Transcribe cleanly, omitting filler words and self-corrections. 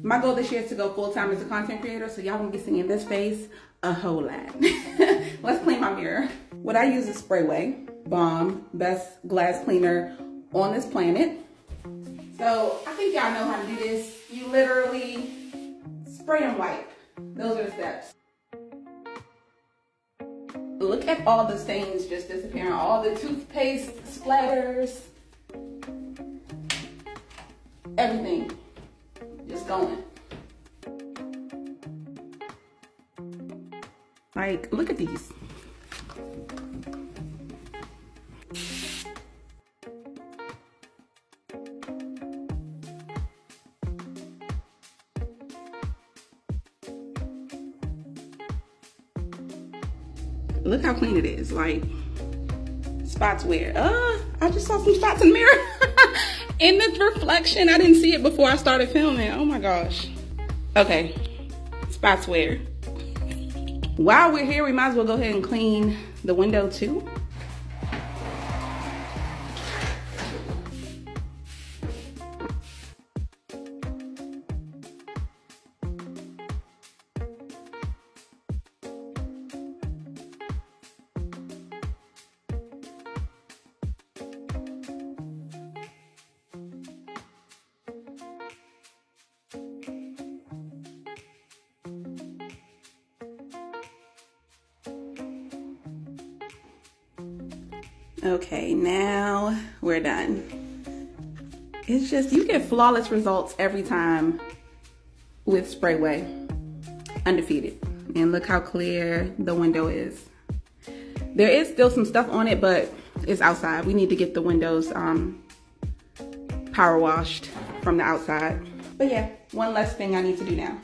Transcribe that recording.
My goal this year is to go full-time as a content creator, so y'all gonna be seeing this face a whole lot. Let's clean my mirror. What I use is Sprayway Bomb, best glass cleaner on this planet. So I think y'all know how to do this. You literally spray and wipe. Those are the steps. Look at all the stains just disappearing, all the toothpaste splatters, everything just going. Like, look at these. Look how clean it is. Like, spots where? I just saw some spots in the mirror. In the reflection, I didn't see it before I started filming. Oh my gosh. Okay, spots where? While we're here, we might as well go ahead and clean the window too. Okay, now we're done. It's just, you get flawless results every time with Sprayway. Undefeated. And look how clear the window is. There is still some stuff on it, but it's outside. We need to get the windows power washed from the outside. But yeah, one less thing I need to do now.